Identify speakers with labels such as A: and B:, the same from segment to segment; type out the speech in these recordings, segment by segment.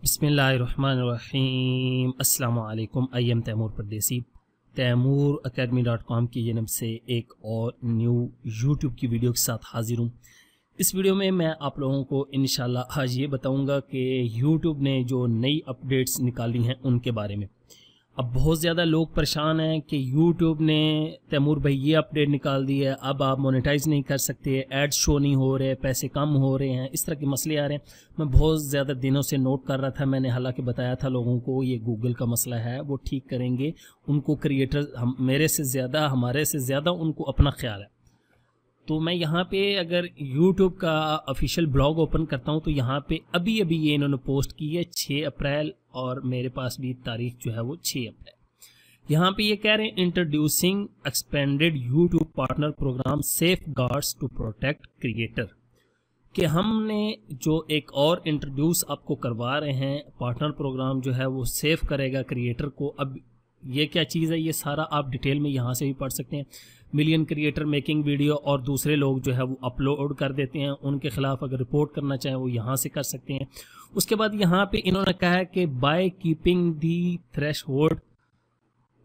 A: बिस्मिल्लाहिर्रहमानिर्रहीम। अस्सलाम वालेकुम। आई एम तैमूर परदेसी। तैमूरacademy.com की जनब से एक और न्यू यूट्यूब की वीडियो के साथ हाजिर हूँ। इस वीडियो में मैं आप लोगों को इंशाल्लाह आज ये बताऊँगा कि यूट्यूब ने जो नई अपडेट्स निकाली हैं उनके बारे में। अब बहुत ज़्यादा लोग परेशान हैं कि यूट्यूब ने तैमूर भाई ये अपडेट निकाल दी है, अब आप मोनेटाइज नहीं कर सकते, एड्स शो नहीं हो रहे, पैसे कम हो रहे हैं, इस तरह के मसले आ रहे हैं। मैं बहुत ज़्यादा दिनों से नोट कर रहा था, मैंने हालांकि बताया था लोगों को ये गूगल का मसला है, वो ठीक करेंगे। उनको क्रिएटर मेरे से ज़्यादा हमारे से ज़्यादा उनको अपना ख्याल है। तो मैं यहाँ पे अगर YouTube का ऑफिशियल ब्लॉग ओपन करता हूँ तो यहाँ पे अभी ये इन्होंने पोस्ट की है 6 अप्रैल और मेरे पास भी तारीख जो है वो 6 अप्रैल। यहाँ पे ये कह रहे हैं introducing expanded YouTube partner program safeguards to protect creator, कि हमने जो एक और इंट्रोड्यूस आपको करवा रहे हैं पार्टनर प्रोग्राम जो है वो सेफ करेगा क्रिएटर को। अब ये क्या चीज़ है, ये सारा आप डिटेल में यहाँ से भी पढ़ सकते हैं। मिलियन क्रिएटर मेकिंग वीडियो और दूसरे लोग जो है वो अपलोड कर देते हैं, उनके खिलाफ अगर रिपोर्ट करना चाहें वो यहाँ से कर सकते हैं। उसके बाद यहाँ पे इन्होंने कहा है कि बाय कीपिंग दी थ्रेशहोल्ड,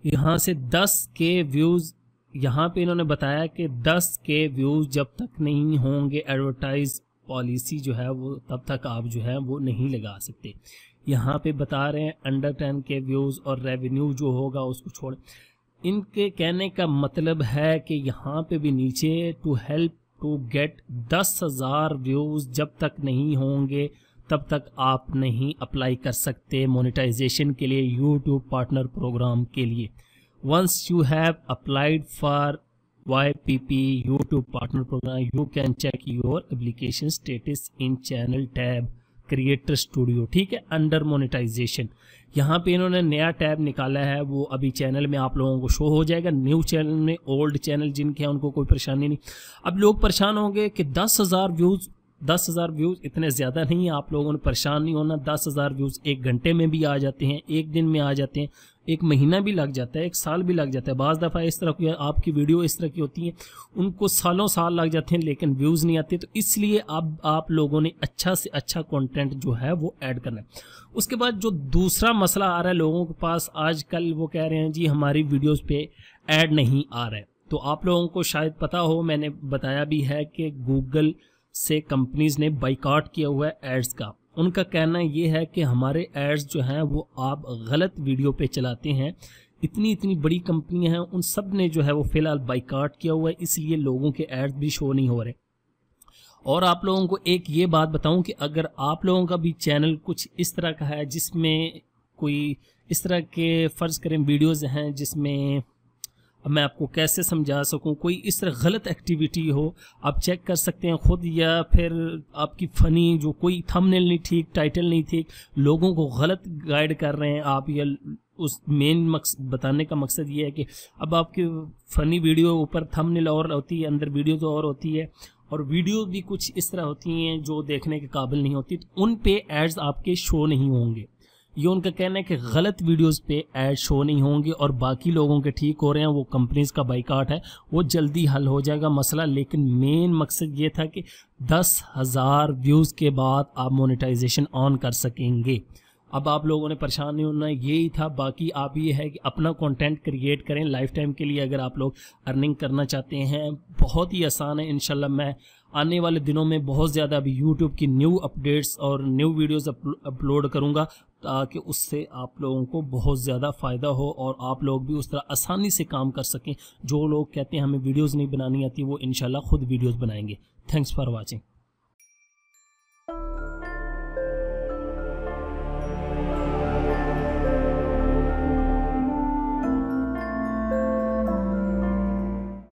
A: यहाँ से 10 के व्यूज़, यहाँ पे इन्होंने बताया कि 10 के व्यूज़ जब तक नहीं होंगे एडवर्टाइज पॉलिसी जो है वो तब तक आप जो है वो नहीं लगा सकते। यहाँ पे बता रहे हैं अंडर 10 के व्यूज़ और रेवेन्यू जो होगा उसको छोड़। इनके कहने का मतलब है कि यहाँ पे भी नीचे to help to get 10,000 views जब तक नहीं होंगे तब तक आप नहीं अप्लाई कर सकते मोनेटाइजेशन के लिए यूट्यूब पार्टनर प्रोग्राम के लिए। Once you have applied for YPP YouTube partner program you can check your application status in channel tab creator studio, ठीक है, अंडर मोनेटाइजेशन। यहाँ पे इन्होंने नया टैब निकाला है, वो अभी चैनल में आप लोगों को शो हो जाएगा। न्यू चैनल में ओल्ड चैनल जिनके हैं उनको कोई परेशानी नहीं। अब लोग परेशान होंगे कि 10,000 व्यूज़ इतने ज़्यादा नहीं है, आप लोगों ने परेशान नहीं होना। 10,000 व्यूज़ 1 घंटे में भी आ जाते हैं, 1 दिन में आ जाते हैं, 1 महीना भी लग जाता है, 1 साल भी लग जाता है। बाज़ दफ़ा इस तरह की आपकी वीडियो इस तरह की होती हैं उनको सालों साल लग जाते हैं लेकिन व्यूज़ नहीं आते। तो इसलिए अब आप लोगों ने अच्छा से अच्छा कंटेंट जो है वो ऐड करना है। उसके बाद जो दूसरा मसला आ रहा है लोगों के पास आजकल, वो कह रहे हैं जी हमारी वीडियोज़ पे ऐड नहीं आ रहा है। तो आप लोगों को शायद पता हो, मैंने बताया भी है कि गूगल से कंपनीज़ ने बाइकआउट किया हुआ है एड्स का। उनका कहना ये है कि हमारे एड्स जो हैं वो आप गलत वीडियो पे चलाते हैं। इतनी बड़ी कंपनियां हैं, उन सब ने जो है वो फ़िलहाल बाइकआउट किया हुआ है, इसलिए लोगों के एड्स भी शो नहीं हो रहे। और आप लोगों को एक ये बात बताऊं कि अगर आप लोगों का भी चैनल कुछ इस तरह का है जिसमें कोई इस तरह के फ़र्ज़ करें वीडियोज़ हैं जिसमें, अब मैं आपको कैसे समझा सकूं, कोई इस तरह गलत एक्टिविटी हो, आप चेक कर सकते हैं खुद, या फिर आपकी फ़नी जो कोई थंबनेल नहीं ठीक, टाइटल नहीं ठीक, लोगों को गलत गाइड कर रहे हैं आप, या उस मेन बताने का मकसद ये है कि अब आपकी फ़नी वीडियो ऊपर थंबनेल और होती है, अंदर वीडियो तो और होती है, और वीडियो भी कुछ इस तरह होती हैं जो देखने के काबिल नहीं होती, तो उन पे एड्स आपके शो नहीं होंगे। ये उनका कहना है कि गलत वीडियोस पे ऐड शो नहीं होंगे और बाकी लोगों के ठीक हो रहे हैं। वो कंपनीज का बाइकआउट है, वो जल्दी हल हो जाएगा मसला। लेकिन मेन मकसद ये था कि 10,000 व्यूज़ के बाद आप मोनेटाइजेशन ऑन कर सकेंगे। अब आप लोगों ने परेशान नहीं होना, यही था। बाकी आप ये है कि अपना कंटेंट क्रिएट करें लाइफ टाइम के लिए। अगर आप लोग अर्निंग करना चाहते हैं बहुत ही आसान है। इंशाल्लाह मैं आने वाले दिनों में बहुत ज़्यादा अभी यूट्यूब की न्यू अपडेट्स और न्यू वीडियोज़ अपलोड करूँगा ताकि उससे आप लोगों को बहुत ज़्यादा फ़ायदा हो और आप लोग भी उस तरह आसानी से काम कर सकें। जो लोग कहते हैं हमें वीडियोज़ नहीं बनानी आती, वो इंशाल्लाह खुद वीडियोज़ बनाएंगे। Thanks for watching.